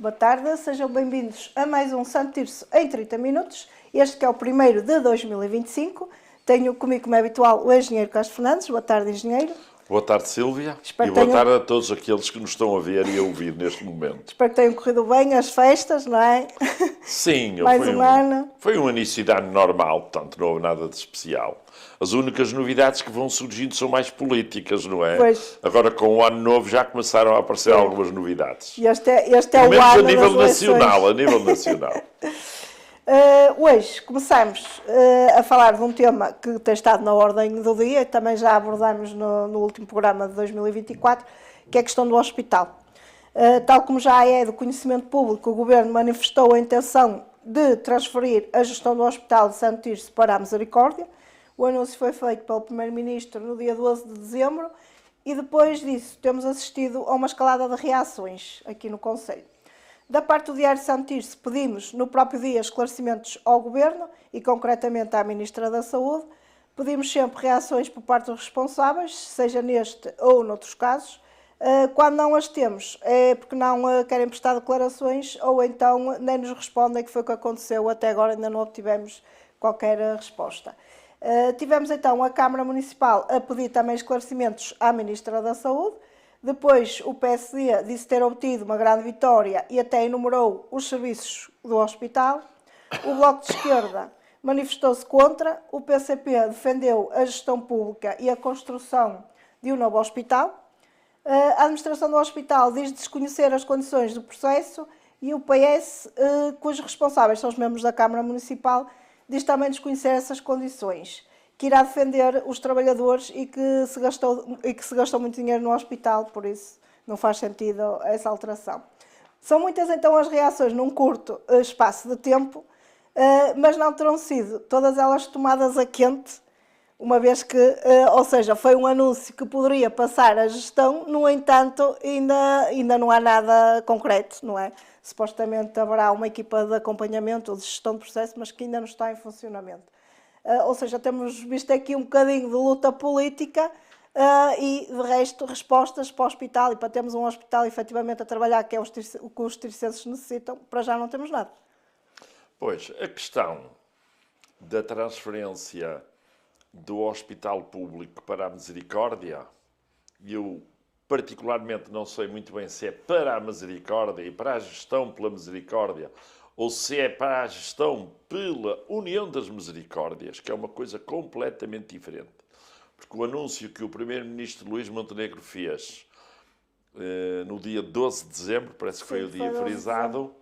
Boa tarde, sejam bem-vindos a mais um Santo Tirso em 30 minutos. Este que é o primeiro de 2025. Tenho comigo, como é habitual, o engenheiro Castro Fernandes. Boa tarde, engenheiro. Boa tarde, Sílvia. Espero e boa tarde a todos aqueles que nos estão a ver e a ouvir neste momento. Espero que tenham corrido bem as festas, não é? Sim, Mais um ano. Foi um início de ano normal, portanto não houve nada de especial. As únicas novidades que vão surgindo são mais políticas, não é? Pois. Agora com o ano novo já começaram a aparecer algumas novidades. E este é Pelo o menos ano a nível das eleições. nacional, a nível nacional. Hoje começamos a falar de um tema que tem estado na ordem do dia e também já abordámos no último programa de 2024, que é a questão do hospital. Tal como já é do conhecimento público, o Governo manifestou a intenção de transferir a gestão do Hospital de Santo Tirso para a Misericórdia. O anúncio foi feito pelo Primeiro-Ministro no dia 12 de dezembro e depois disso temos assistido a uma escalada de reações aqui no Conselho. Da parte do Diário de Santo Tirso, pedimos no próprio dia esclarecimentos ao Governo e concretamente à Ministra da Saúde. Pedimos sempre reações por parte dos responsáveis, seja neste ou noutros casos. Quando não as temos é porque não querem prestar declarações ou então nem nos respondem, que foi o que aconteceu. Até agora ainda não obtivemos qualquer resposta. Tivemos então a Câmara Municipal a pedir também esclarecimentos à Ministra da Saúde. Depois o PSD disse ter obtido uma grande vitória e até enumerou os serviços do hospital. O Bloco de Esquerda manifestou-se contra. O PCP defendeu a gestão pública e a construção de um novo hospital. A administração do hospital diz desconhecer as condições do processo e o PS, cujos responsáveis são os membros da Câmara Municipal, diz também desconhecer essas condições, que irá defender os trabalhadores e que se gastou muito dinheiro no hospital, por isso não faz sentido essa alteração. São muitas então as reações num curto espaço de tempo, mas não terão sido todas elas tomadas a quente, uma vez que, ou seja, foi um anúncio que poderia passar a gestão, no entanto, ainda não há nada concreto, não é? Supostamente haverá uma equipa de acompanhamento ou de gestão de processo, mas que ainda não está em funcionamento. Ou seja, temos visto aqui um bocadinho de luta política e, de resto, respostas para o hospital e para termos um hospital efetivamente a trabalhar, que é o que os tircenses necessitam, para já não temos nada. Pois, a questão da transferência do hospital público para a Misericórdia, eu particularmente não sei muito bem se é para a Misericórdia e para a gestão pela Misericórdia ou se é para a gestão pela União das Misericórdias, que é uma coisa completamente diferente. Porque o anúncio que o Primeiro-Ministro Luís Montenegro fez no dia 12 de dezembro, parece que foi o dia frisado,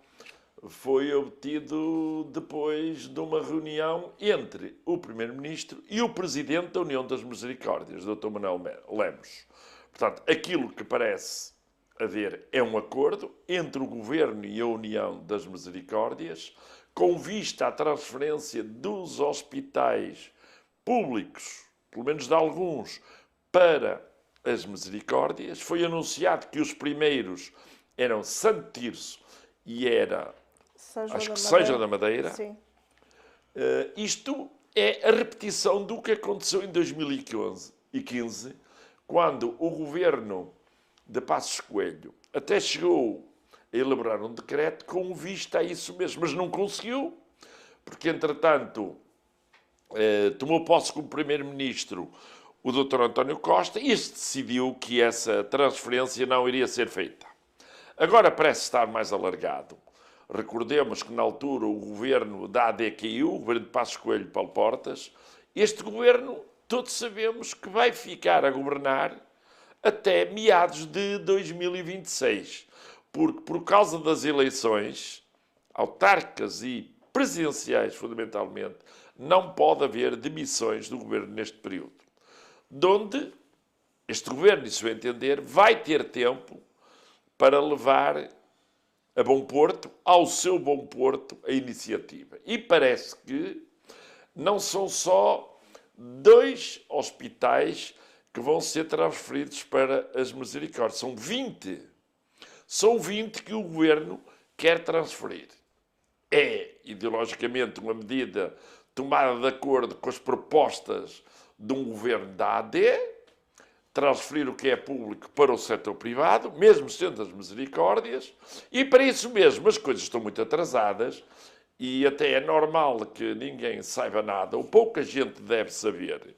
foi obtido depois de uma reunião entre o Primeiro-Ministro e o Presidente da União das Misericórdias, Dr. Manuel Lemos. Portanto, aquilo que parece haver é um acordo entre o Governo e a União das Misericórdias com vista à transferência dos hospitais públicos, pelo menos de alguns, para as Misericórdias. Foi anunciado que os primeiros eram Santo Tirso e era, acho que Seja da Madeira. Sim. Isto é a repetição do que aconteceu em 2015, quando o governo de Passos Coelho até chegou a elaborar um decreto com vista a isso mesmo, mas não conseguiu, porque, entretanto, tomou posse como Primeiro-Ministro o Dr. António Costa e este decidiu que essa transferência não iria ser feita. Agora parece estar mais alargado. Recordemos que, na altura, o governo da AD caiu, o governo de Passos Coelho e Paulo Portas. Este governo, todos sabemos que vai ficar a governar até meados de 2026. Porque, por causa das eleições autárquicas e presidenciais, fundamentalmente, não pode haver demissões do governo neste período. Donde este governo, e se eu entender, vai ter tempo para levar a bom porto, ao seu bom porto, a iniciativa. E parece que não são só 2 hospitais que vão ser transferidos para as Misericórdias. São 20. São 20 que o Governo quer transferir. É, ideologicamente, uma medida tomada de acordo com as propostas de um Governo da AD, transferir o que é público para o setor privado, mesmo sendo as misericórdias, e para isso mesmo as coisas estão muito atrasadas e até é normal que ninguém saiba nada, ou pouca gente deve saber.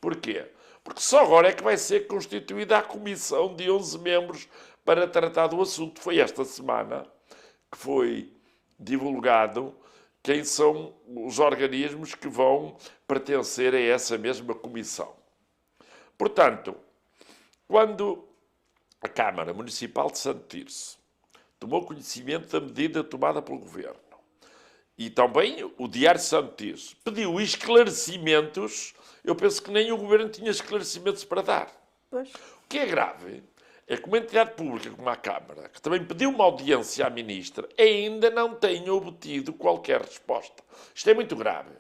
Porquê? Porque só agora é que vai ser constituída a comissão de 11 membros para tratar do assunto. Foi esta semana que foi divulgado quem são os organismos que vão pertencer a essa mesma comissão. Portanto, quando a Câmara Municipal de Santo Tirso tomou conhecimento da medida tomada pelo Governo e também o Diário de Santo Tirso pediu esclarecimentos, eu penso que nem o Governo tinha esclarecimentos para dar. Pois. O que é grave é que uma entidade pública como a Câmara, que também pediu uma audiência à Ministra, ainda não tenha obtido qualquer resposta. Isto é muito grave.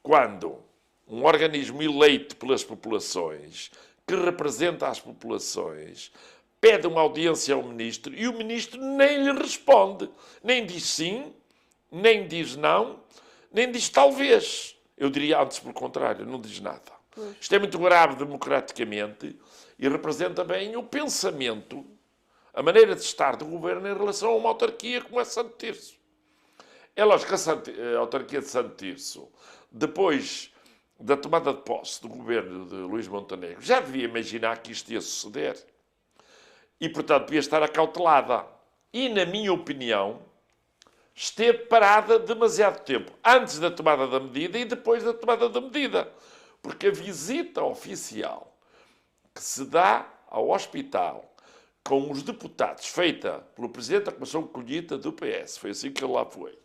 Quando um organismo eleito pelas populações, que representa as populações, pede uma audiência ao Ministro e o Ministro nem lhe responde. Nem diz sim, nem diz não, nem diz talvez. Eu diria antes pelo contrário, não diz nada. Pois. Isto é muito grave democraticamente e representa bem o pensamento, a maneira de estar do Governo em relação a uma autarquia como é Santo Tirso. É lógico que a autarquia de Santo Tirso, depois da tomada de posse do governo de Luís Montenegro, já devia imaginar que isto ia suceder. E, portanto, devia estar acautelada. E, na minha opinião, esteve parada demasiado tempo, antes da tomada da medida e depois da tomada da medida. Porque a visita oficial que se dá ao hospital com os deputados, feita pelo Presidente da Comissão Colheita do PS, foi assim que ele lá foi,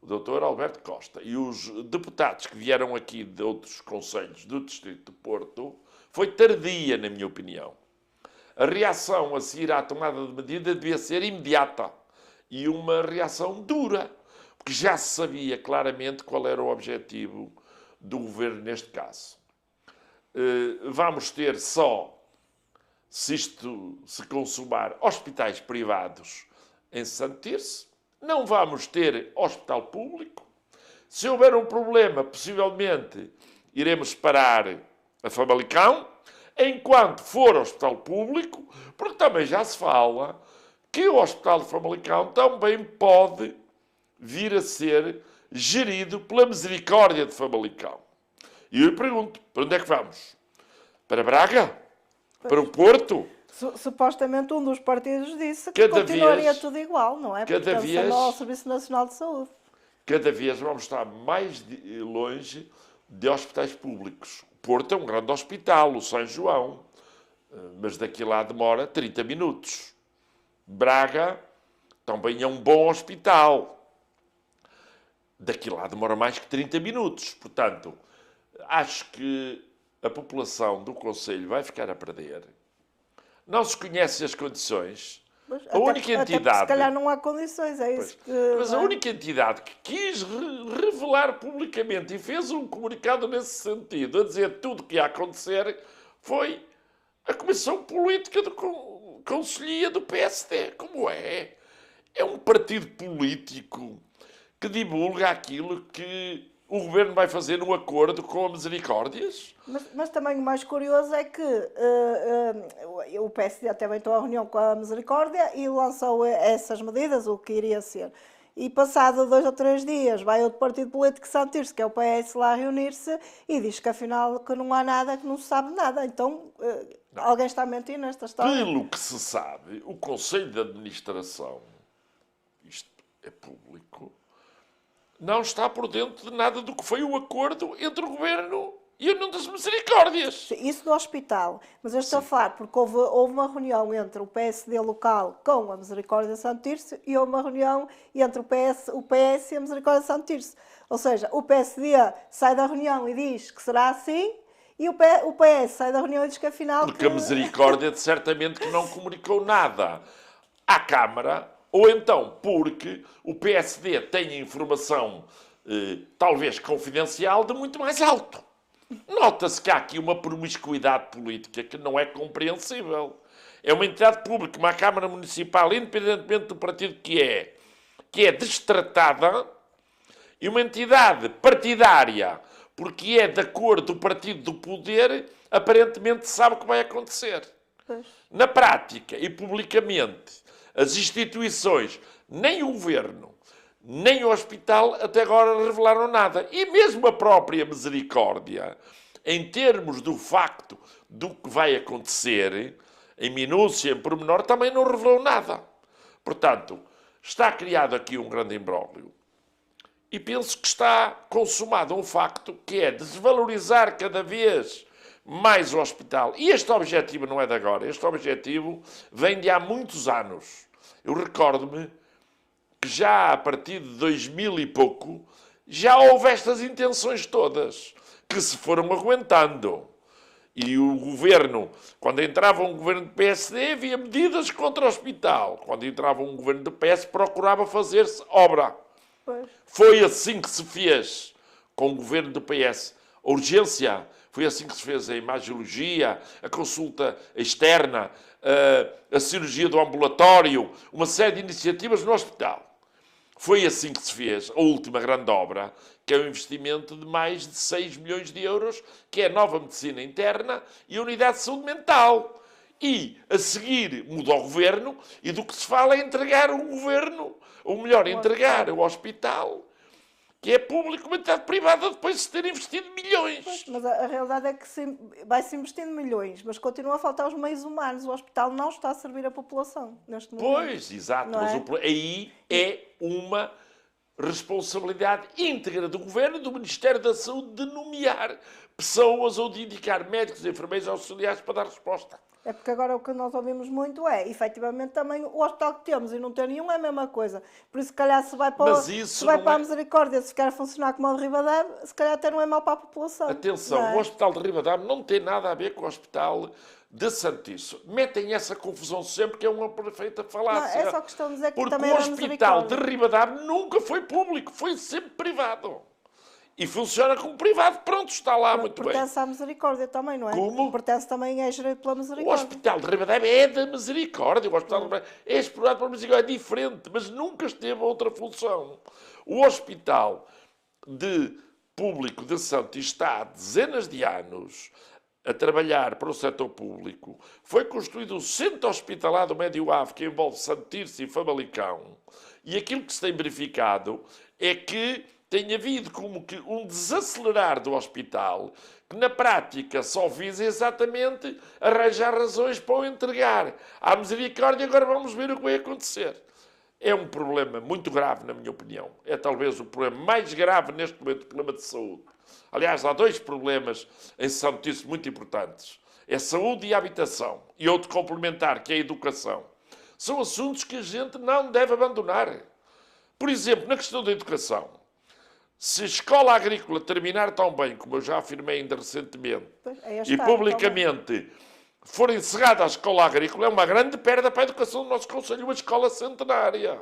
o Dr. Alberto Costa, e os deputados que vieram aqui de outros concelhos do Distrito de Porto, foi tardia, na minha opinião. A reação a seguir à tomada de medida devia ser imediata e uma reação dura, porque já se sabia claramente qual era o objetivo do Governo neste caso. Vamos ter só, se isto se consumar, hospitais privados em Santo Tirso. Não vamos ter hospital público. Se houver um problema, possivelmente iremos parar a Famalicão, enquanto for hospital público, porque também já se fala que o Hospital de Famalicão também pode vir a ser gerido pela Misericórdia de Famalicão. E eu lhe pergunto, para onde é que vamos? Para Braga? Para o Porto? Supostamente um dos partidos disse que continuaria tudo igual, não é? Cada vez ao Serviço Nacional de Saúde. Cada vez vamos estar mais longe de hospitais públicos. O Porto é um grande hospital, o São João, mas daqui lá demora 30 minutos. Braga também é um bom hospital. Daqui lá demora mais que 30 minutos. Portanto, acho que a população do concelho vai ficar a perder. Não se conhecem as condições. Mas A única entidade... se calhar não há condições, é isso que... Mas a única entidade que quis revelar publicamente e fez um comunicado nesse sentido, a dizer tudo o que ia acontecer, foi a Comissão Política do Conselhia do PSD. Como é? É um partido político que divulga aquilo que o Governo vai fazer no acordo com a Misericórdias. Mas também o mais curioso é que o PSD até veio a reunião com a Misericórdia e lançou essas medidas, o que iria ser. E passado 2 ou 3 dias vai outro partido político de Santo Tirso, que é o PS, lá reunir-se e diz que afinal que não há nada, que não se sabe nada. Então alguém está a mentir nesta história. Pelo que se sabe, o Conselho de Administração, isto é público, não está por dentro de nada do que foi o acordo entre o Governo e a União das Misericórdias. Isso do hospital. Mas eu estou a falar porque houve uma reunião entre o PSD local com a Misericórdia de Santo Tirso e houve uma reunião entre o PS e a Misericórdia de Santo Tirso. Ou seja, o PSD sai da reunião e diz que será assim e o PS sai da reunião e diz que afinal... Porque a Misericórdia certamente que não comunicou nada à Câmara, ou então porque o PSD tem informação, talvez confidencial, de muito mais alto. Nota-se que há aqui uma promiscuidade política que não é compreensível. É uma entidade pública, uma Câmara Municipal, independentemente do partido que é destratada, e uma entidade partidária, porque é da cor do partido do poder, aparentemente sabe o que vai acontecer. Pois. Na prática e publicamente, as instituições, nem o governo, nem o hospital até agora revelaram nada. E mesmo a própria Misericórdia, em termos do facto do que vai acontecer, em minúcia, em pormenor, também não revelou nada. Portanto, está criado aqui um grande imbróglio. E penso que está consumado um facto que é desvalorizar cada vez mais o hospital. E este objetivo não é de agora. Este objetivo vem de há muitos anos. Eu recordo-me que já a partir de 2000 e pouco já houve estas intenções todas que se foram aguentando. E o governo, quando entrava um governo de PSD, havia medidas contra o hospital. Quando entrava um governo de PS, procurava fazer-se obra. Pois. Foi assim que se fez com o governo do PS. A urgência, foi assim que se fez a imagiologia, a consulta externa, a cirurgia do ambulatório, uma série de iniciativas no hospital. Foi assim que se fez a última grande obra, que é um investimento de mais de 6 milhões de euros, que é a nova medicina interna e a unidade de saúde mental. E, a seguir, muda o governo e do que se fala é entregar o governo, ou melhor, entregar o hospital, que é público, metade privada, depois de se ter investido milhões. Pois, mas a realidade é que vai-se investindo milhões, mas continua a faltar os meios humanos. O hospital não está a servir a população neste momento. Pois, exato. Não Mas é? aí é uma responsabilidade íntegra do Governo e do Ministério da Saúde de nomear pessoas ou de indicar médicos, enfermeiros, auxiliares para dar resposta. É porque agora o que nós ouvimos muito é, efetivamente, também o hospital que temos e não ter nenhum é a mesma coisa. Por isso, se calhar, se vai para, Mas isso se vai não para é- a Misericórdia, se ficar a funcionar como o de Ribadave, se calhar até não é mau para a população. Atenção, não é? o Hospital de Ribadavia não tem nada a ver com o Hospital de Santiço. Metem essa confusão sempre, que é uma perfeita falácia. Não, é só questão de dizer que Porque também o era Hospital de Misericórdia. Ribadavia nunca foi público, foi sempre privado. E funciona como privado, pronto, está lá muito bem. Pertence à Misericórdia também, não é? Como? Pertence também, é gerido pela O Misericórdia. Hospital de Ribadavia é da Misericórdia. O Hospital de Ribadavia é explorado pela Misericórdia, é diferente, mas nunca esteve outra função. O Hospital de Público de Santos está há dezenas de anos a trabalhar para o setor público. Foi construído o Centro Hospitalar do Médio Ave, que envolve Santirce e Famalicão. E aquilo que se tem verificado é que tem havido como que um desacelerar do hospital, que na prática só visa exatamente arranjar razões para o entregar à Misericórdia. Agora vamos ver o que vai acontecer. É um problema muito grave, na minha opinião. É talvez o problema mais grave neste momento, o problema de saúde. Aliás, há dois problemas em Santice muito importantes. É saúde e habitação. E outro complementar, que é a educação. São assuntos que a gente não deve abandonar. Por exemplo, na questão da educação. Se a escola agrícola terminar tão bem, como eu já afirmei ainda recentemente, Pois, é este e ano publicamente for encerrada a escola agrícola, é uma grande perda para a educação do nosso Conselho, uma escola centenária.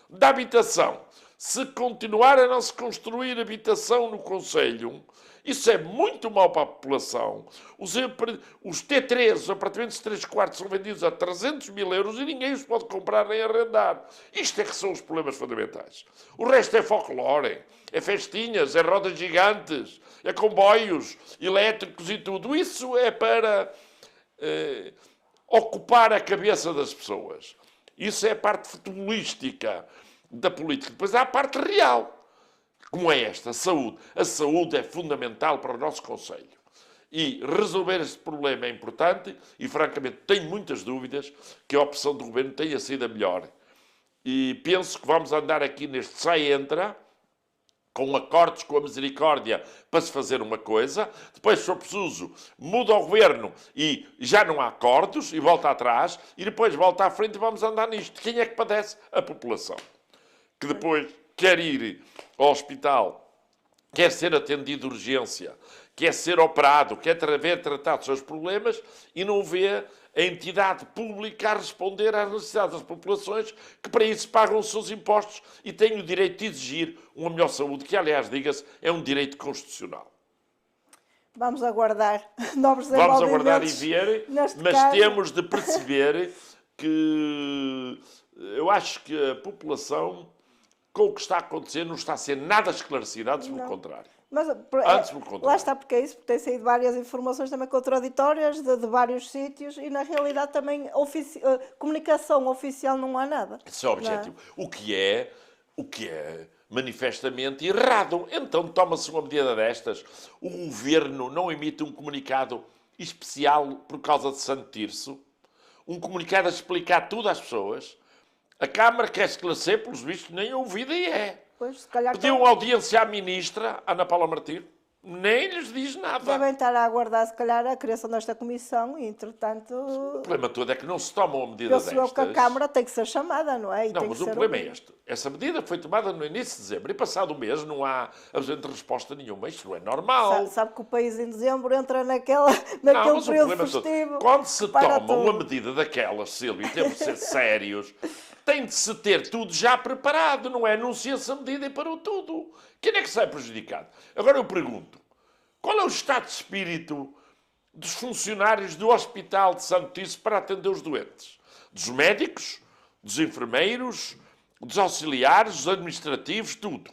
Da habitação. Se continuar a não se construir habitação no Conselho, isso é muito mau para a população. Os T3, os apartamentos de 3 quartos, são vendidos a 300 mil euros e ninguém os pode comprar nem arrendar. Isto é que são os problemas fundamentais. O resto é folclore, é festinhas, é rodas gigantes, é comboios elétricos e tudo. Isso é para ocupar a cabeça das pessoas. Isso é a parte futebolística da política. Depois há a parte real, como é esta, a saúde. A saúde é fundamental para o nosso Conselho. E resolver este problema é importante e, francamente, tenho muitas dúvidas que a opção do Governo tenha sido a melhor. E penso que vamos andar aqui neste sai-entra, com acordos com a Misericórdia para se fazer uma coisa, depois, se for preciso, muda o Governo e já não há acordos e volta atrás, e depois volta à frente e vamos andar nisto. Quem é que padece? A população. Que depois quer ir ao hospital, quer ser atendido de urgência, quer ser operado, quer ver tratado os seus problemas e não vê a entidade pública a responder às necessidades das populações que para isso pagam os seus impostos e têm o direito de exigir uma melhor saúde, que, aliás, diga-se, é um direito constitucional. Vamos aguardar novos Vamos aguardar e desenvolvimentos ver, neste mas caso. temos de perceber que eu acho que a população, com o que está a acontecer, não está a ser nada esclarecida, antes pelo contrário. Mas Antes pelo contrário. lá está, porque é isso, porque tem saído várias informações também contraditórias de vários sítios e na realidade também comunicação oficial não há nada. Esse é o objetivo. O que é manifestamente errado. Então toma-se uma medida destas. O governo não emite um comunicado especial por causa de Santo Tirso. Um comunicado a explicar tudo às pessoas. A Câmara quer esclarecer, pelos vistos, nem ouvida e é. Pois, se calhar Pediu uma audiência à ministra, Ana Paula Martins, nem lhes diz nada. devem estar a aguardar, se calhar, a criação desta comissão e, entretanto, O problema todo é que não se toma uma medida penso eu destas. que a Câmara tem que ser chamada, não é? E Não, tem mas que o ser problema é ouvida. este. Essa medida foi tomada no início de dezembro e passado o mês não há absolutamente resposta nenhuma. Isto não é normal. Sabe que o país em dezembro entra naquele Não, período mas o problema todo. festivo. Quando se para toma uma tudo. medida daquelas, Silvio, e temos de ser sérios, tem de se ter tudo já preparado, não é? Anuncia-se a medida e parou tudo. Quem é que sai prejudicado? Agora eu pergunto, qual é o estado de espírito dos funcionários do Hospital de Santo Tirso para atender os doentes? Dos médicos, dos enfermeiros, dos auxiliares, dos administrativos, tudo.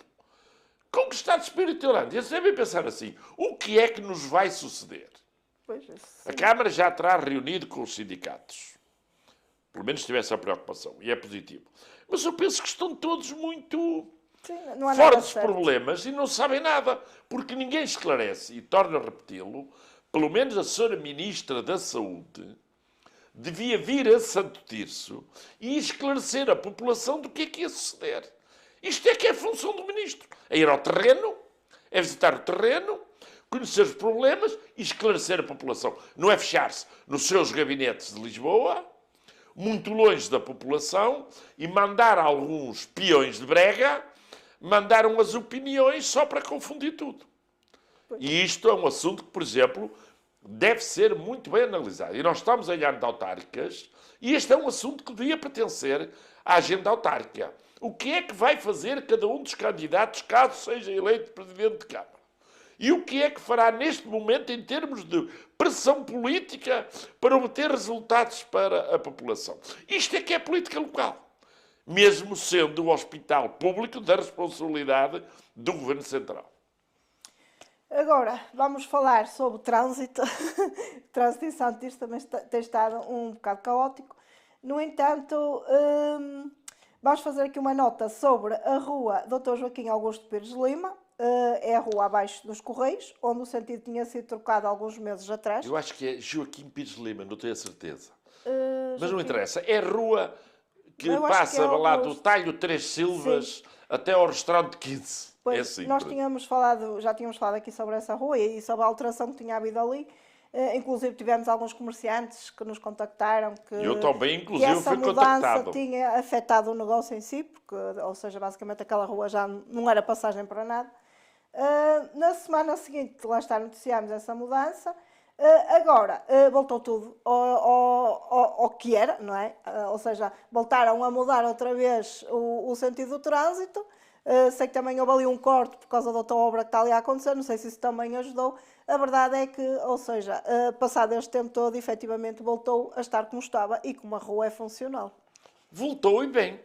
Com que estado de espírito eu ando? Eles devem pensar assim, o que é que nos vai suceder? Pois, isso, A Câmara já terá reunido com os sindicatos. Pelo menos tivesse a preocupação. E é positivo. Mas eu penso que estão todos muito sim, não há fora nada dos certo. problemas e não sabem nada. Porque ninguém esclarece. E torno a repeti-lo, pelo menos a senhora Ministra da Saúde devia vir a Santo Tirso e esclarecer a população do que ia suceder. Isto é que é a função do Ministro. É ir ao terreno, é visitar o terreno, conhecer os problemas e esclarecer a população. Não é fechar-se nos seus gabinetes de Lisboa, muito longe da população, e mandar alguns peões de brega, mandaram as opiniões só para confundir tudo. E isto é um assunto que, por exemplo, deve ser muito bem analisado. E nós estamos em ano de autárquicas, e este é um assunto que devia pertencer à agenda autárquica. O que é que vai fazer cada um dos candidatos caso seja eleito Presidente de Câmara? E o que é que fará neste momento em termos de pressão política para obter resultados para a população? Isto é que é política local. Mesmo sendo o hospital público da responsabilidade do Governo Central. Agora, vamos falar sobre o trânsito. O trânsito em Santo Tirso também tem estado um bocado caótico. No entanto, vamos fazer aqui uma nota sobre a rua Dr. Joaquim Augusto Pires de Lima. É a rua abaixo dos Correios, onde o sentido tinha sido trocado há alguns meses atrás. Eu acho que é Joaquim Pires de Lima, não tenho a certeza. Mas não Joaquim- interessa. É a rua que Eu acho passa que é lá do Augusto. Talho Três Silvas até ao restaurante 15. Pois, É assim. nós já tínhamos falado aqui sobre essa rua e sobre a alteração que tinha havido ali. Inclusive tivemos alguns comerciantes que nos contactaram que, Eu também, que inclusive, essa fui mudança contactado. tinha afetado o negócio em si, porque, ou seja, basicamente aquela rua já não era passagem para nada. Na semana seguinte, lá está, noticiámos essa mudança. Agora, voltou tudo ao que era, não é? Ou seja, voltaram a mudar outra vez o sentido do trânsito. Sei que também houve ali um corte por causa da outra obra que está ali a acontecer, não sei se isso também ajudou. A verdade é que, ou seja, passado este tempo todo, efetivamente voltou a estar como estava e como a rua é funcional. Voltou e bem,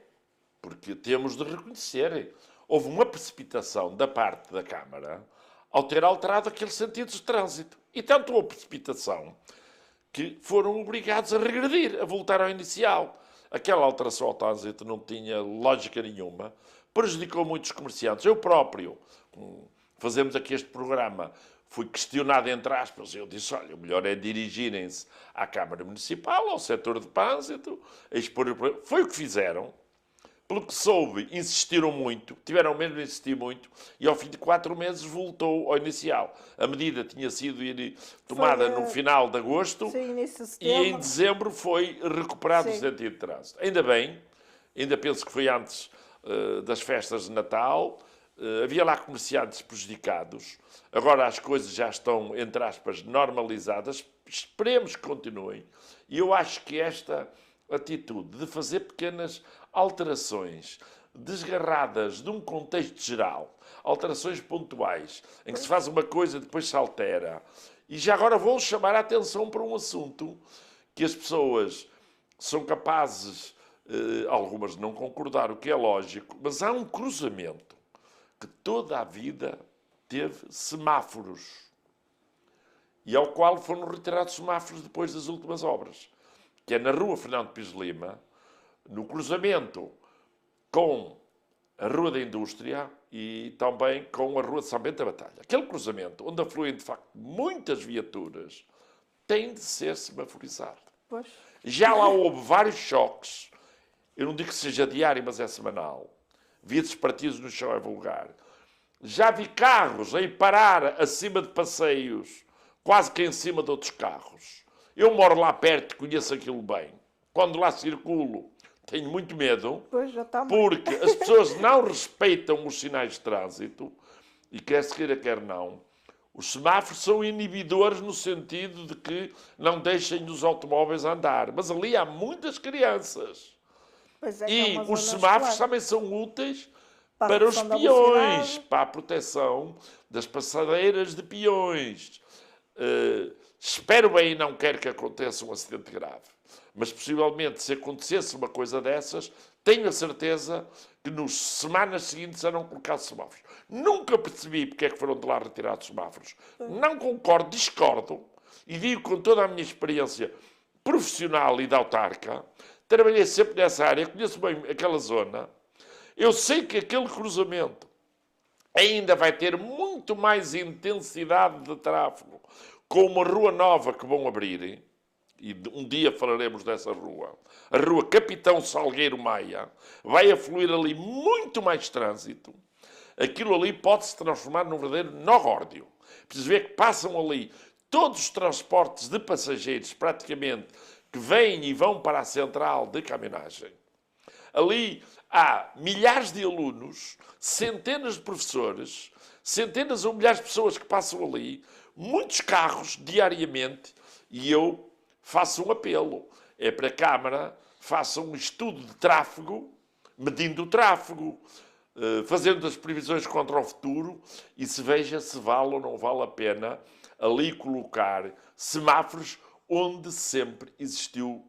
porque temos de reconhecer. Houve uma precipitação da parte da Câmara ao ter alterado aquele sentido de trânsito. E tanto houve precipitação que foram obrigados a regredir, a voltar ao inicial. Aquela alteração ao trânsito não tinha lógica nenhuma, prejudicou muitos comerciantes. Eu próprio, fazemos aqui este programa, fui questionado, entre aspas, eu disse, olha, o melhor é dirigirem-se à Câmara Municipal, ao setor de trânsito, a expor o problema. Foi o que fizeram. Pelo que soube, insistiram muito, tiveram mesmo de insistir muito, e ao fim de 4 meses voltou ao inicial. A medida tinha sido tomada no final de agosto, Sim, início de e setembro. em dezembro foi recuperado o Sim. sentido de trânsito. Ainda bem, ainda penso que foi antes das festas de Natal, havia lá comerciantes prejudicados, agora as coisas já estão, entre aspas, normalizadas, esperemos que continuem. E eu acho que esta atitude de fazer pequenas alterações desgarradas de um contexto geral, alterações pontuais, em que se faz uma coisa e depois se altera. E já agora vou chamar a atenção para um assunto que as pessoas são capazes, algumas de não concordar, o que é lógico, mas há um cruzamento que toda a vida teve semáforos. E ao qual foram retirados semáforos depois das últimas obras. Que é na rua Fernando Pires de Lima, no cruzamento com a Rua da Indústria e também com a Rua de São Bento da Batalha. Aquele cruzamento, onde afluem, de facto, muitas viaturas, tem de ser semaforizado. Pois. Já lá houve vários choques. Eu não digo que seja diário, mas é semanal. Vidros partidos no chão é vulgar. Já vi carros a ir parar acima de passeios, quase que em cima de outros carros. Eu moro lá perto, conheço aquilo bem. Quando lá circulo, tenho muito medo, Pois, já está. porque as pessoas não respeitam os sinais de trânsito, e quer se queira, quer não. Os semáforos são inibidores no sentido de que não deixem os automóveis andar. Mas ali há muitas crianças. Pois é, que E é uma os zona semáforos escolar. também são úteis Para a para os redução da peões, velocidade. para a proteção das passadeiras de peões. Espero bem e não quero que aconteça um acidente grave. Mas, possivelmente, se acontecesse uma coisa dessas, tenho a certeza que nas semanas seguintes serão colocados semáforos. Nunca percebi porque é que foram de lá retirados semáforos. Não concordo, discordo, e digo com toda a minha experiência profissional e de autarca, trabalhei sempre nessa área, conheço bem aquela zona, eu sei que aquele cruzamento ainda vai ter muito mais intensidade de tráfego com uma rua nova que vão abrir, e um dia falaremos dessa rua, a rua Capitão Salgueiro Maia, vai afluir ali muito mais trânsito. Aquilo ali pode-se transformar num verdadeiro nó-górdio. Preciso ver que passam ali todos os transportes de passageiros, praticamente, que vêm e vão para a central de caminhonagem. Ali há milhares de alunos, centenas de professores, centenas ou milhares de pessoas que passam ali, muitos carros diariamente, e eu faço um apelo. É para a Câmara, faça um estudo de tráfego, medindo o tráfego, fazendo as previsões contra o futuro e se veja se vale ou não vale a pena ali colocar semáforos onde sempre existiu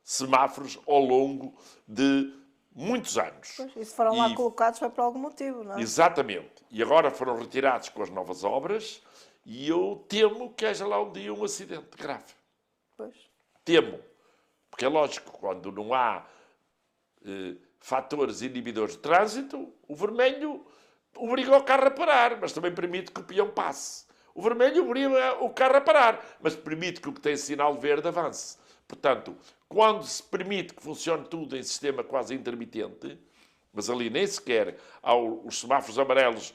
semáforos ao longo de muitos anos. Pois, e se foram lá colocados foi por algum motivo, não é? Exatamente. E agora foram retirados com as novas obras e eu temo que haja lá um dia um acidente grave. Pois. Temo. Porque é lógico, quando não há fatores inibidores de trânsito, o vermelho obriga o carro a parar, mas também permite que o peão passe. O vermelho obriga o carro a parar, mas permite que o que tem sinal verde avance. Portanto, quando se permite que funcione tudo em sistema quase intermitente, mas ali nem sequer há os semáforos amarelos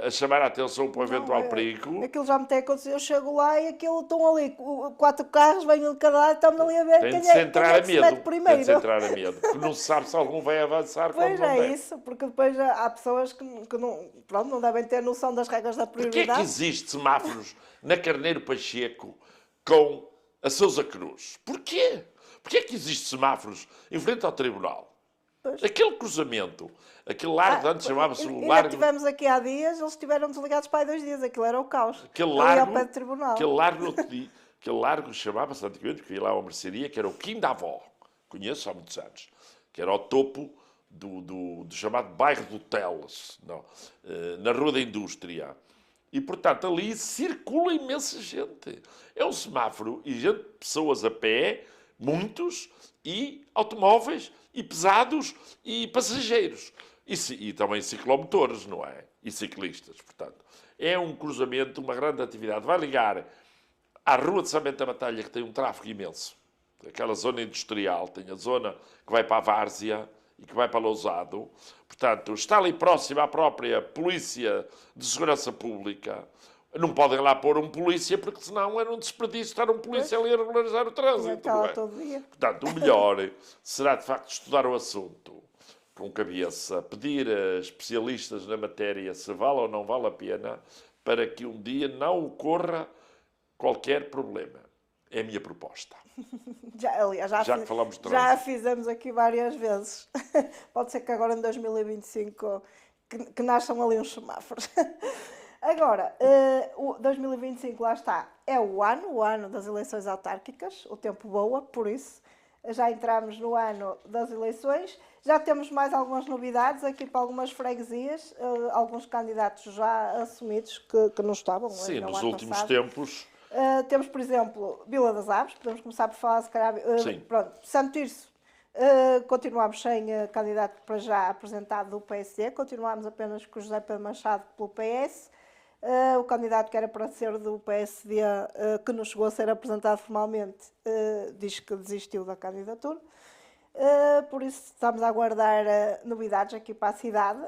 a chamar a atenção para o eventual perigo. Aquilo já me tem acontecido. Eu chego lá e aquilo estão ali 4 carros, venham de cada lado e estamos ali a ver Tem quem de se entrar é a que se mete medo. primeiro. Tem de se entrar a medo. Porque não se sabe se algum vai avançar quando Pois não é deve. isso, porque depois há pessoas que não, pronto, não devem ter noção das regras da Porquê é que prioridade. existe semáforos na Carneiro Pacheco com a Sousa Cruz? Porquê? Porquê é que existe semáforos em frente ao tribunal? Pois. Aquele cruzamento, aquele largo, antes chamava-se o Ainda largo... tivemos aqui há dias, eles estiveram desligados para aí 2 dias, aquilo era o caos. Aquele Ali largo, ao pé do tribunal. aquele largo chamava-se antigamente, que ia lá a uma mercearia, que era o Quim da Avó. Conheço há muitos anos. Que era ao topo do chamado bairro do Teles, na Rua da Indústria. E, portanto, ali circula imensa gente. É um semáforo e gente, pessoas a pé, muitos, e automóveis, e pesados, e passageiros. E também ciclomotores, não é? E ciclistas, portanto. É um cruzamento, uma grande atividade. Vai ligar à Rua de São Bento da Batalha, que tem um tráfego imenso. Aquela zona industrial, tem a zona que vai para a Várzea e que vai para Lousado. Portanto, está ali próximo à própria Polícia de Segurança Pública. Não podem lá pôr um polícia, porque senão era um desperdício estar um polícia ali a regularizar o trânsito. Não é? Todo dia. Portanto, o melhor será, de facto, estudar o assunto com cabeça, pedir a especialistas na matéria se vale ou não vale a pena, para que um dia não ocorra qualquer problema. É a minha proposta. Aliás, Já que falamos de já a trânsito. fizemos aqui várias vezes. Pode ser que agora em 2025 que nasçam ali uns semáforos. Agora, o 2025, lá está, é o ano das eleições autárquicas, o tempo voa, por isso já entramos no ano das eleições. Já temos mais algumas novidades aqui para algumas freguesias, alguns candidatos já assumidos que não estavam. Sim, no nos ano últimos passado. tempos. Temos, por exemplo, Vila das Aves, podemos começar por falar, se calhar, Sim. pronto, Santo Tirso, continuamos sem candidato para já apresentado do PSD, continuamos apenas com o José Pedro Machado pelo PS, o candidato que era para ser do PSD, que não chegou a ser apresentado formalmente, diz que desistiu da candidatura. Por isso estamos a aguardar novidades aqui para a cidade,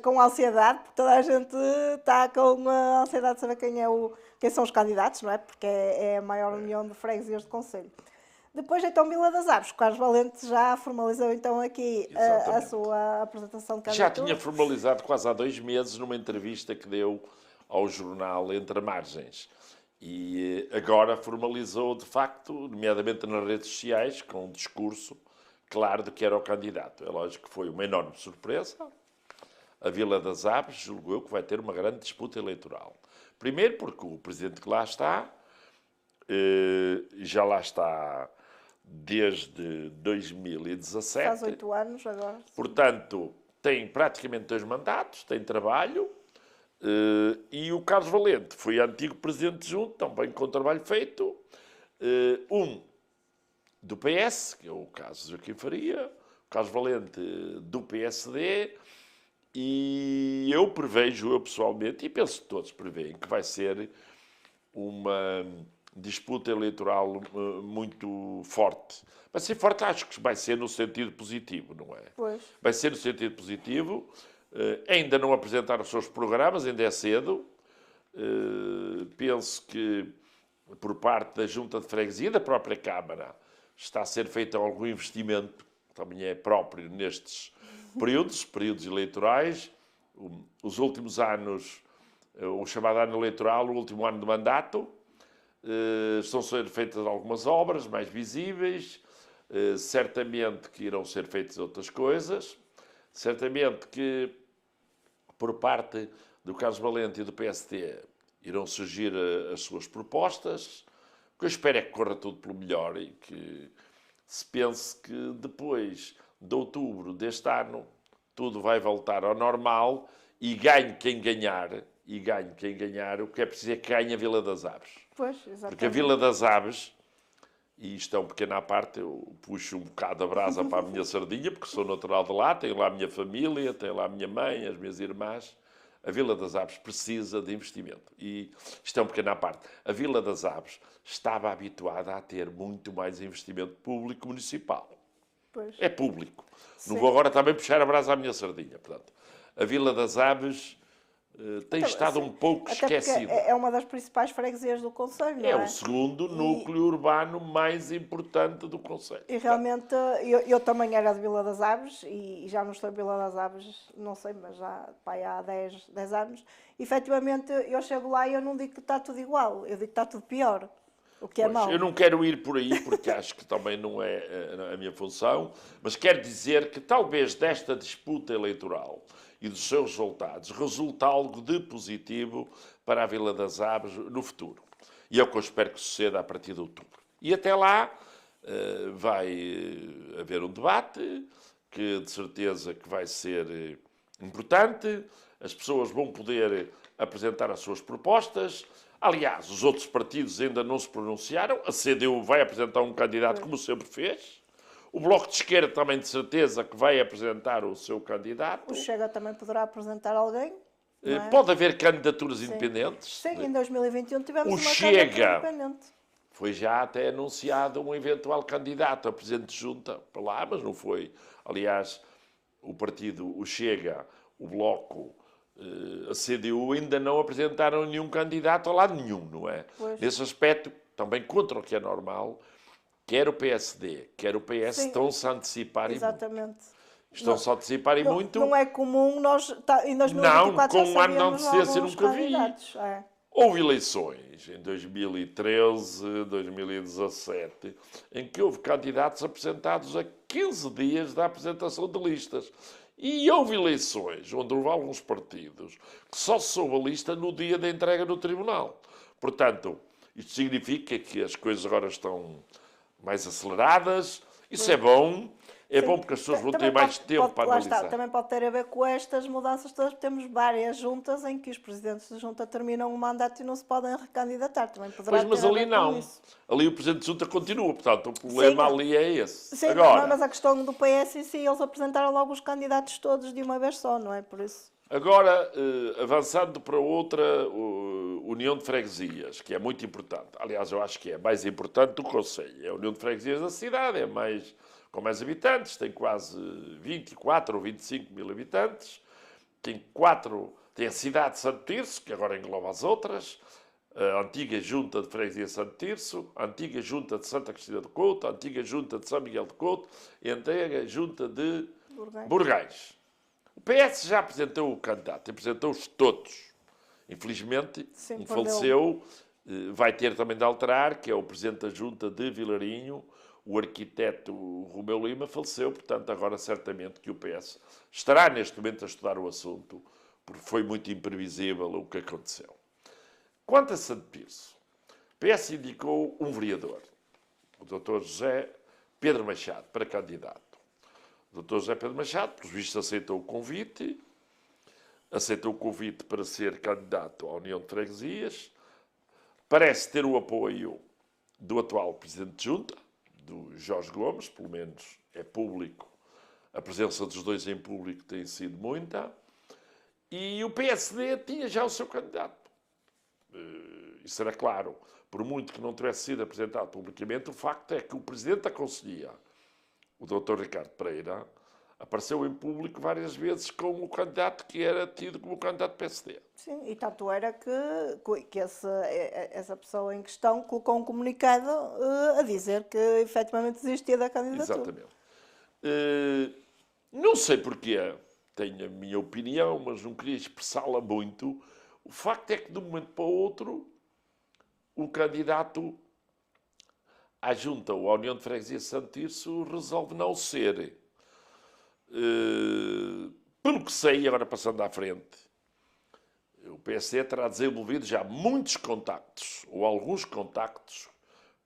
com ansiedade, porque toda a gente está com a ansiedade de saber quem são os candidatos, não é? Porque é a maior união de freguesias do concelho. Depois, então, Vila das Aves, o Carlos Valente já formalizou então aqui a sua apresentação de Já candidatura. tinha formalizado quase há 2 meses numa entrevista que deu ao jornal Entre Margens. E agora formalizou, de facto, nomeadamente nas redes sociais, com um discurso claro de que era o candidato. É lógico que foi uma enorme surpresa. A Vila das Aves, julgo eu, que vai ter uma grande disputa eleitoral. Primeiro porque o presidente que lá está, já lá está desde 2017. Faz 8 anos agora. Portanto, tem praticamente 2 mandatos, tem trabalho. E o Carlos Valente foi antigo presidente junto, também com trabalho feito. Do PS, que é o caso de Joaquim Faria, o Carlos Valente do PSD, e eu prevejo, eu pessoalmente, e penso que todos preveem, que vai ser uma disputa eleitoral muito forte. Vai ser forte, acho que vai ser no sentido positivo, não é? Pois. Vai ser no sentido positivo. Ainda não apresentaram os seus programas, ainda é cedo. Penso que, por parte da Junta de Freguesia, da própria Câmara, está a ser feito algum investimento, também é próprio nestes períodos eleitorais. Os últimos anos, o chamado ano eleitoral, o último ano de mandato, estão a ser feitas algumas obras mais visíveis, certamente que irão ser feitas outras coisas, certamente que, por parte do Carlos Valente e do PSD, irão surgir as suas propostas. O que eu espero é que corra tudo pelo melhor e que se pense que depois de outubro deste ano tudo vai voltar ao normal e ganhe quem ganhar, o que é preciso é que ganhe a Vila das Aves. Pois, exatamente. Porque a Vila das Aves, e isto é um pequeno à parte, eu puxo um bocado a brasa para a minha sardinha, porque sou natural de lá, tenho lá a minha família, tenho lá a minha mãe, as minhas irmãs. A Vila das Aves precisa de investimento. E isto é um pequeno à parte. A Vila das Aves estava habituada a ter muito mais investimento público municipal. Pois. É público. Sim. Não vou agora também puxar a brasa à minha sardinha. Portanto, a Vila das Aves tem estado um pouco esquecida. É uma das principais freguesias do concelho, não é? É o segundo núcleo urbano mais importante do concelho. E realmente, eu também era de Vila das Aves e já não estou em Vila das Aves, não sei, mas já há 10 anos. Efetivamente, eu chego lá e eu não digo que está tudo igual, eu digo que está tudo pior, o que é mau. Eu não quero ir por aí, porque acho que também não é a minha função, mas quero dizer que talvez desta disputa eleitoral e dos seus resultados resulte algo de positivo para a Vila das Aves no futuro. E é o que eu espero que suceda a partir de outubro. E até lá vai haver um debate que de certeza que vai ser importante. As pessoas vão poder apresentar as suas propostas. Aliás, os outros partidos ainda não se pronunciaram. A CDU vai apresentar um candidato como sempre fez. O Bloco de Esquerda também de certeza que vai apresentar o seu candidato. O Chega também poderá apresentar alguém. Não é? Pode haver candidaturas independentes. Sim, em 2021 tivemos uma Chega candidatura independente. Foi já até anunciado um eventual candidato a presidente de junta para lá, mas não foi. Aliás, o partido, o Chega, o Bloco, a CDU ainda não apresentaram nenhum candidato a lado nenhum, não é? Pois. Nesse aspecto, também contra o que é normal, quer o PSD, quer o PS Sim. estão-se a antecipar Exatamente. Estão-se a antecipar e muito. Não é comum nós, em 2024, Não, com um ano de já sabíamos antecedência alguns nunca vi. candidatos. É. Houve eleições em 2013, 2017, em que houve candidatos apresentados a 15 dias da apresentação de listas. E houve eleições onde houve alguns partidos que só se soube a lista no dia da entrega no tribunal. Portanto, isto significa que as coisas agora estão mais aceleradas Isso é bom porque as pessoas vão ter Também mais tempo para lá está, analisar. também pode ter a ver com estas mudanças todas, porque temos várias juntas em que os presidentes de junta terminam o mandato e não se podem recandidatar. Também poderá Pois, mas ter a ali ver com não. isso. Ali o Presidente de Junta continua, portanto, o problema Sim, ali é esse. sim, Agora, mas a questão do PS em si, eles apresentaram logo os candidatos todos de uma vez só, não é? Por isso. agora avançando para outra União de Freguesias, que é muito importante. Aliás, eu acho que é mais importante do Conselho. É a União de Freguesias da cidade, com mais habitantes, tem quase 24 ou 25 mil habitantes. Tem a cidade de Santo Tirso, que agora engloba as outras, a antiga Junta de Freguesia de Santo Tirso, a antiga Junta de Santa Cristina de Couto, a antiga Junta de São Miguel de Couto e a antiga Junta de Burgais. O PS já apresentou o candidato, apresentou-os todos. Infelizmente, Sim, faleceu, vai ter também de alterar, que é o Presidente da Junta de Vilarinho, o arquiteto Romeu Lima, faleceu, portanto, agora certamente que o PS estará neste momento a estudar o assunto, porque foi muito imprevisível o que aconteceu. Quanto a Santo Tirso, o PS indicou um vereador, o Dr. José Pedro Machado, para candidato. O Dr. José Pedro Machado, pelos vistos, aceitou o convite para ser candidato à União de Freguesias, parece ter o apoio do atual Presidente de Junta, do Jorge Gomes, pelo menos é público, a presença dos dois em público tem sido muita, e o PSD tinha já o seu candidato. Isso era claro. Por muito que não tivesse sido apresentado publicamente, o facto é que o Presidente da Conselhia, o Dr. Ricardo Pereira, apareceu em público várias vezes com o candidato que era tido como candidato do PSD. Sim, e tanto era que essa pessoa em questão colocou um comunicado a dizer que efetivamente desistia da candidatura. Exatamente. Não sei porquê, tenho a minha opinião, mas não queria expressá-la muito. O facto é que, de um momento para o outro, o candidato à Junta ou à União de Freguesia de Santo Tirso resolve não ser. Pelo que sei, agora passando à frente, o PSD terá desenvolvido já muitos contactos, ou alguns contactos,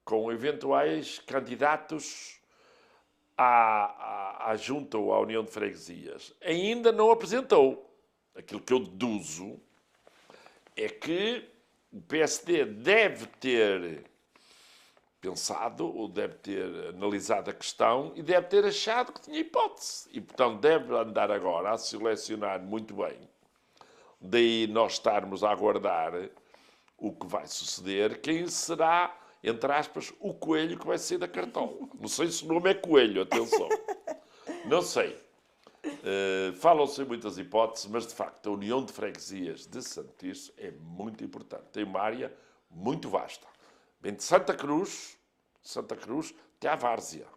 com eventuais candidatos à Junta ou à União de Freguesias. Ainda não apresentou. Aquilo que eu deduzo é que o PSD deve ter pensado, ou deve ter analisado a questão e deve ter achado que tinha hipótese. E, portanto, deve andar agora a selecionar muito bem. Daí nós estarmos a aguardar o que vai suceder, quem será, entre aspas, o coelho que vai sair da cartola. Não sei se o nome é coelho, atenção. Não sei. Falam-se em muitas hipóteses, mas, de facto, a União de Freguesias de Santo Tirso é muito importante. Tem uma área muito vasta. Vem de Santa Cruz até à Várzea.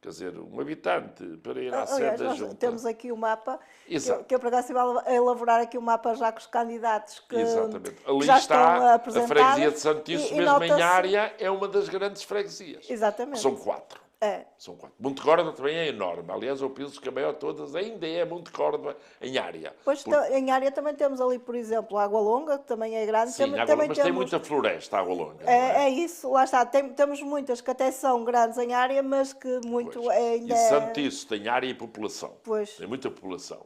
Quer dizer, um habitante para ir à sede da Junta. Temos aqui o mapa, Exato. que eu por acaso estive a elaborar aqui o mapa já com os candidatos que, Exatamente. Ali que já está estão a apresentados. freguesia de Santo Tirso, e mesmo em nota-se- área, é uma das grandes freguesias. Exatamente. São 4. É. São 4. Montegorda também é enorme. Aliás, eu penso que a maior de todas ainda é Montegorda em área. Pois em área também temos ali, por exemplo, a Água Longa, que também é grande. Sim, também, agora, também mas tem temos... muita floresta, Água Longa. não é? É isso, lá está. Temos muitas que até são grandes em área, mas que muito Pois. ainda E Santo Tirso tem área e população. Pois. Tem muita população.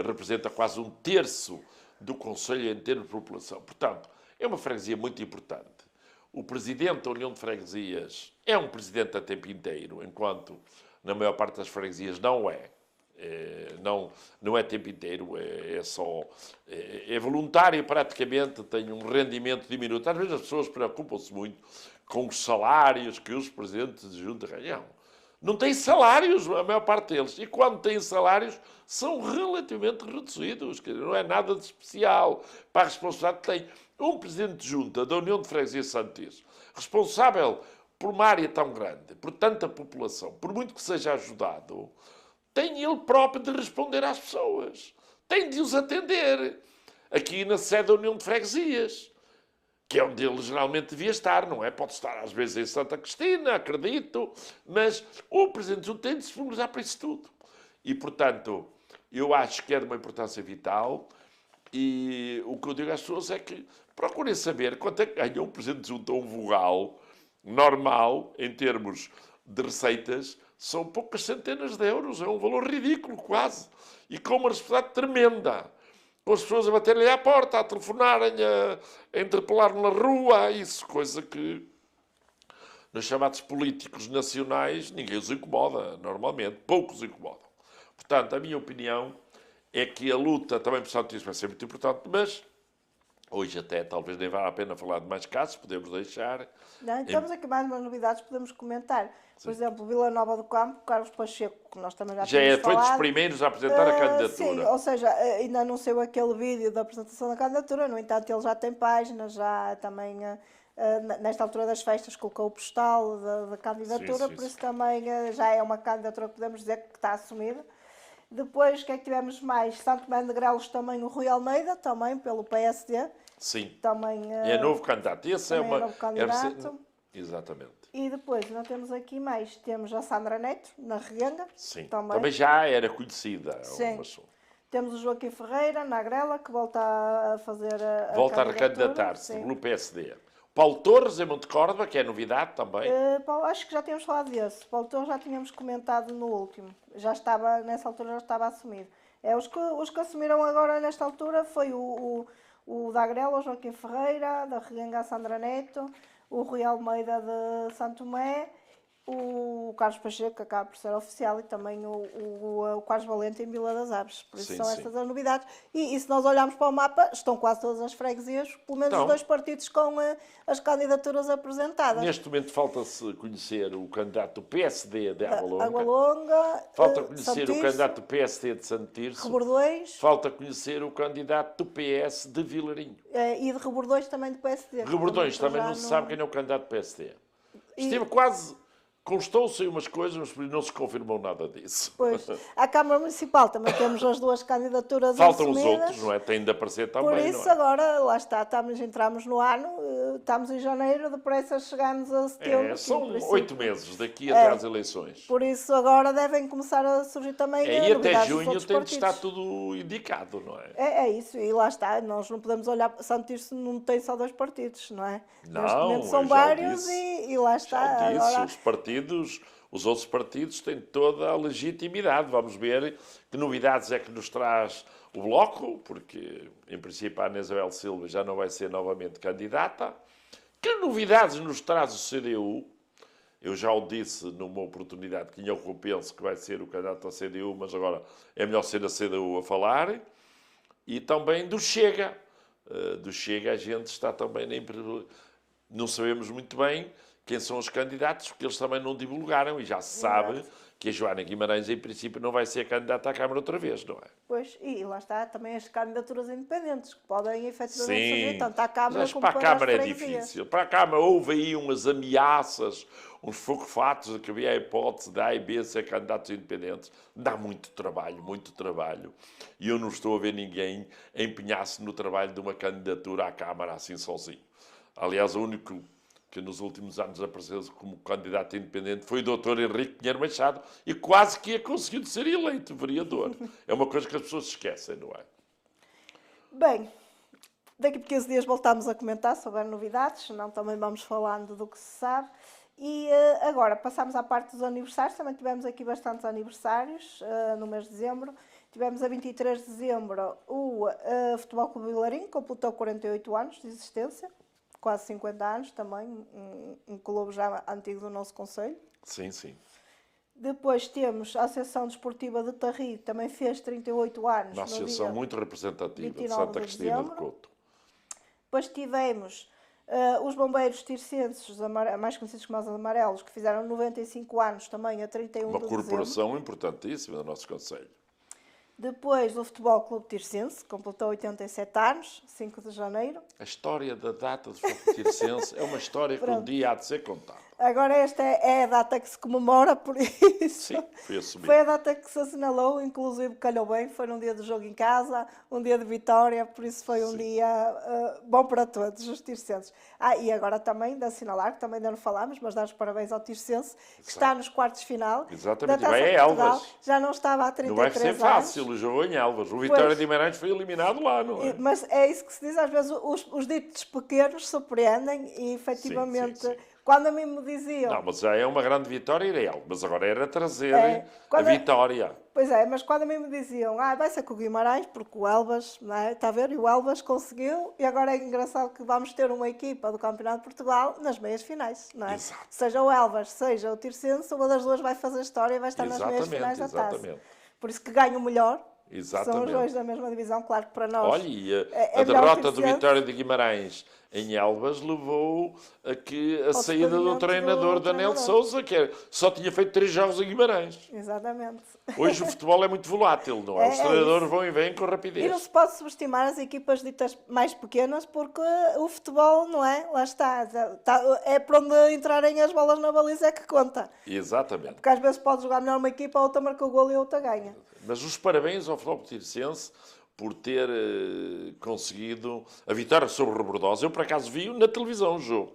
Representa quase um terço do Conselho em termos de população. Portanto, é uma freguesia muito importante. O presidente da União de Freguesias é um presidente a tempo inteiro, enquanto na maior parte das freguesias não é. Não é tempo inteiro, é voluntário praticamente, tem um rendimento diminuto. Às vezes as pessoas preocupam-se muito com os salários que os presidentes de junta ganham. Não têm salários, a maior parte deles. E quando têm salários, são relativamente reduzidos. Não é nada de especial para a responsabilidade que tem um presidente de junta da União de Freguesias de Santo Tirso, responsável por uma área tão grande, por tanta população, por muito que seja ajudado, tem ele próprio de responder às pessoas. Tem de os atender. Aqui na sede da União de Freguesias, que é onde ele geralmente devia estar, não é? Pode estar às vezes em Santa Cristina, acredito, mas o Presidente de Junta tem de se disponibilizar para isso tudo. E, portanto, eu acho que é de uma importância vital e o que eu digo às pessoas é que procurem saber quanto é que ganha um Presidente de Junta, um vogal normal, em termos de receitas, são poucas centenas de euros, é um valor ridículo quase, e com uma responsabilidade tremenda, com as pessoas a baterem à porta, a telefonarem, a interpelar na rua, isso, coisa que nos chamados políticos nacionais ninguém os incomoda, normalmente, poucos incomodam. Portanto, a minha opinião é que a luta também por Santo Tirso vai ser muito importante, mas hoje até talvez nem vale a pena falar de mais casos, podemos deixar. Não, temos aqui mais umas novidades que podemos comentar. Por exemplo, Vila Nova do Campo, Carlos Pacheco, que nós também já tínhamos Foi falado. dos primeiros a apresentar a candidatura. Sim, ou seja, ainda não saiu aquele vídeo da apresentação da candidatura, no entanto ele já tem página, já também, nesta altura das festas, colocou o postal da candidatura, Sim, por isso também já é uma candidatura que podemos dizer que está assumida. Depois, o que é que tivemos mais? Santo Tomé de Grelos, também o Rui Almeida, também pelo PSD. Sim, Também, é novo candidato. Esse é também uma... é novo candidato. Exatamente. E depois, não temos aqui mais, temos a Sandra Neto, na Reguenga. Sim, Também. também já era conhecida. Sim. Mas... Temos o Joaquim Ferreira, na Agrela, que volta a fazer a volta a candidatura. recandidatar-se Sim. pelo PSD. Paulo Torres, em Monte Córdoba, que é novidade também. Paulo, acho que já tínhamos falado desse. Paulo Torres já tínhamos comentado no último. Já estava, nessa altura já estava assumido. Os que assumiram agora nesta altura foi o da Agrela, o Joaquim Ferreira, da Reguenga, a Sandra Neto, o Rui Almeida de Santo Tomé, o Carlos Pacheco, que acaba por ser oficial, e também o Carlos Valente em Vila das Aves. Por isso Sim, são sim. estas as novidades. E se nós olharmos para o mapa, estão quase todas as freguesias, pelo menos Então, os dois partidos com as candidaturas apresentadas. neste momento falta-se conhecer o candidato do PSD de Água Longa. Água Longa, Falta conhecer Santo o Tirso, candidato do PSD de Santo Tirso. Rebordões, Falta conhecer o candidato do PS de Vilarinho. e de Rebordões também do PSD. Rebordões também já não se sabe quem é o candidato do PSD. E- Esteve quase... Constou-se aí umas coisas, mas não se confirmou nada disso. Pois, à Câmara Municipal também temos as duas candidaturas Faltam os assumidas. outros, não é? Têm de aparecer também, Por isso, não é? agora, lá está, entramos no ano, estamos em janeiro, depressa chegamos a setembro. São por isso- 8 meses daqui até às eleições. Por isso, agora devem começar a surgir também E até novidades dos junho outros tem de estar partidos. tudo indicado, não é? É isso, e lá está, nós não podemos olhar, Santo Tirso não tem só dois partidos, não é? Não, Neste momento eu são já vários disse. e lá está. Já disse, Agora, os outros partidos têm toda a legitimidade. Vamos ver que novidades é que nos traz o Bloco, porque, em princípio, a Ana Isabel Silva já não vai ser novamente candidata. Que novidades nos traz o CDU? Eu já o disse numa oportunidade que eu penso que vai ser o candidato à CDU, mas agora é melhor ser a CDU a falar. E também do Chega. Do Chega a gente está também... Não sabemos muito bem quem são os candidatos, porque eles também não divulgaram, e já se sabe que a Joana Guimarães, em princípio, não vai ser candidata à Câmara outra vez, não é? pois, e lá está também as candidaturas independentes, que podem efetivamente Sim, surgir tanto à Câmara mas como para a para as Câmara é freguesias. difícil. Para a Câmara houve aí umas ameaças, uns fogo-fatos de que havia a hipótese de A e B ser candidatos independentes. Dá muito trabalho, muito trabalho. E eu não estou a ver ninguém empenhar-se no trabalho de uma candidatura à Câmara assim sozinho. Aliás, o único que nos últimos anos apareceu como candidato independente foi o Dr. Henrique Pinheiro Machado e quase que ia conseguir ser eleito vereador. É uma coisa que as pessoas se esquecem, não é? Bem, daqui a 15 dias voltamos a comentar sobre as novidades, senão também vamos falando do que se sabe. E agora passamos à parte dos aniversários, também tivemos aqui bastantes aniversários no mês de dezembro. Tivemos a 23 de dezembro o Futebol Clube Vilarinho, completou 48 anos de existência. Quase 50 anos também, um clube já antigo do nosso concelho. Sim, sim. Depois temos a Associação Desportiva de Tarri, também fez 38 anos. Uma associação muito representativa de 29 Santa de Cristina de dezembro. Couto. Depois tivemos os Bombeiros Tircenses, mais conhecidos como os Amarelos, que fizeram 95 anos também a 31 Uma de dezembro. corporação importantíssima do nosso concelho. Depois o Futebol Clube Tircense, completou 87 anos, 5 de janeiro. A história da data do Futebol Tircense é uma história que um dia há de ser contada. Agora esta é a data que se comemora, por isso. Sim, foi assumido. Foi a data que se assinalou, inclusive calhou bem, foi num dia de jogo em casa, um dia de vitória, por isso foi um dia bom para todos os tircenses. E agora também de assinalar, que também ainda não falámos, mas dar os parabéns ao Tircense, que está nos quartos de final. Exatamente, da e vai Taça de a Portugal. Elvas. Já não estava há 33 Não vai ser anos. fácil o jogo em Elvas. O Vitória de Guimarães foi eliminado lá, não é? Mas é isso que se diz, às vezes os ditos pequenos surpreendem e efetivamente Sim, sim. Quando a mim me diziam... Não, mas já é uma grande vitória real. Mas agora era trazer a quando vitória. Pois é, mas quando a mim me diziam, vai ser com o Guimarães, porque o Elvas, não é? Está a ver? E o Elvas conseguiu, e agora é engraçado que vamos ter uma equipa do Campeonato de Portugal nas meias finais, não é? Exato. Seja o Elvas, seja o Tirsense, uma das duas vai fazer história e vai estar nas meias Exatamente, finais da taça. exatamente. Por isso que ganha o melhor. São os Exatamente. dois da mesma divisão, claro que para nós. Olha, e é a melhor o derrota do Tirsense. Vitória de Guimarães em Elvas levou a que a Ao saída do despedimento treinador do Daniel treinador. Sousa, que só tinha feito 3 jogos em Guimarães. Exatamente. Hoje o futebol é muito volátil, não é? É, Os é treinadores isso. vão e vêm com E não rapidez. se pode subestimar as equipas ditas mais pequenas, porque o futebol, não é? Lá está. É para onde entrarem as bolas na baliza é que conta. Exatamente. Porque às vezes pode jogar melhor uma equipa, a outra marca o golo e a outra ganha. Mas os parabéns ao Futebol Tirsense por ter conseguido a vitória sobre o Rebordosa. Eu, por acaso, vi-o na televisão o jogo.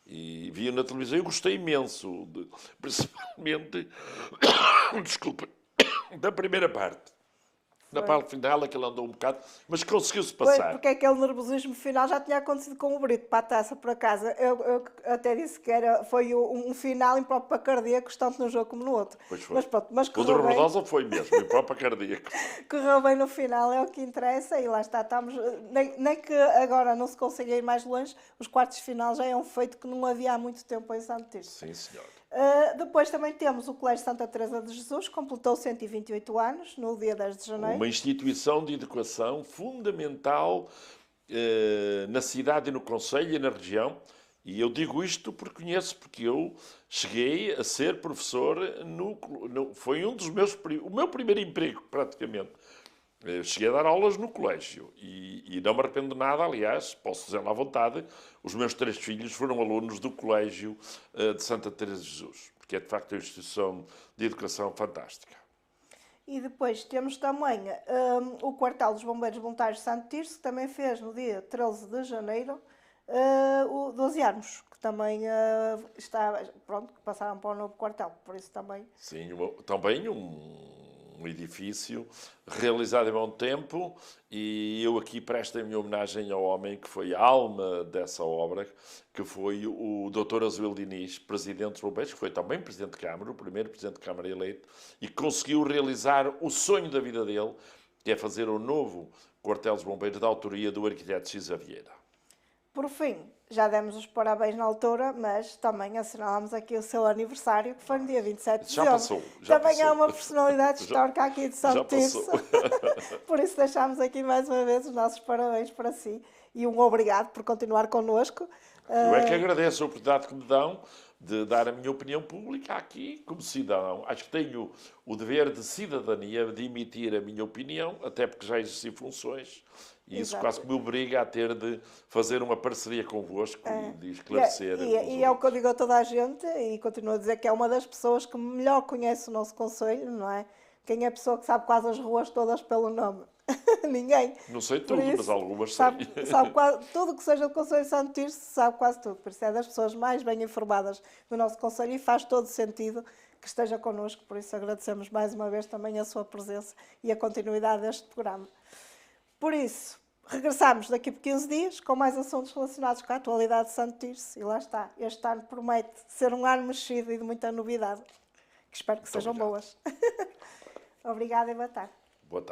E vi-o na televisão e gostei imenso, principalmente, desculpa, da primeira parte. Na parte final, aquele andou um bocado, mas conseguiu-se Pois, passar. porque aquele nervosismo final já tinha acontecido com o Brito para a taça, por acaso. Eu até disse que foi um final impróprio para cardíaco, tanto num jogo como no outro. Pois foi. Mas pronto, mas O do correu bem. Rebordosa foi mesmo, o próprio cardíaco. Correu bem no final, é o que interessa, e lá está, estamos, nem que agora não se consiga ir mais longe, os quartos de final já é um feito que não havia há muito tempo em Santo Tirso. Sim, senhor. Depois também temos o Colégio Santa Teresa de Jesus, completou 128 anos, no dia 10 de janeiro. Uma instituição de educação fundamental na cidade e no concelho e na região. E eu digo isto porque conheço, porque eu cheguei a ser professor foi um dos o meu primeiro emprego, praticamente. Eu cheguei a dar aulas no colégio e não me arrependo de nada, aliás, posso dizer à vontade, os meus 3 filhos foram alunos do Colégio de Santa Teresa de Jesus, porque é de facto uma instituição de educação fantástica. E depois temos também o Quartel dos Bombeiros Voluntários de Santo Tirso, que também fez no dia 13 de janeiro o 12 anos, que também que passaram para o novo quartel, por isso também. Sim, também um edifício realizado em bom tempo, e eu aqui presto a minha homenagem ao homem que foi a alma dessa obra, que foi o Dr. Azuil Diniz, Presidente dos Bombeiros, que foi também Presidente de Câmara, o primeiro Presidente de Câmara eleito, e conseguiu realizar o sonho da vida dele, que é fazer o novo Quartel dos Bombeiros da autoria do arquiteto Cisa Vieira. Por fim, já demos os parabéns na altura, mas também assinalamos aqui o seu aniversário, que foi no dia 27 de Já dezembro. passou, já também passou. é uma personalidade histórica aqui de São Já Tirso. passou. Por isso deixamos aqui mais uma vez os nossos parabéns para si e um obrigado por continuar connosco. Eu é que agradeço a oportunidade que me dão de dar a minha opinião pública aqui, como cidadão. Acho que tenho o dever de cidadania de emitir a minha opinião, até porque já exerci funções, e isso Exato. quase que me obriga a ter de fazer uma parceria convosco e de esclarecer. E é o que eu digo a toda a gente, e continuo a dizer que é uma das pessoas que melhor conhece o nosso concelho, não é? Quem é a pessoa que sabe quase as ruas todas pelo nome? Ninguém. Não sei Por tudo, isso, mas algumas sabe, sei. sabe quase, tudo que seja do Conselho de Santo Tirso, sabe quase tudo. Por isso é das pessoas mais bem informadas do nosso Conselho e faz todo sentido que esteja connosco. Por isso agradecemos mais uma vez também a sua presença e a continuidade deste programa. Por isso, regressamos daqui por 15 dias com mais assuntos relacionados com a atualidade de Santo Tirso. E lá está, este ano promete ser um ano mexido e de muita novidade, que espero que sejam boas. Obrigada e boa tarde. Boa tarde.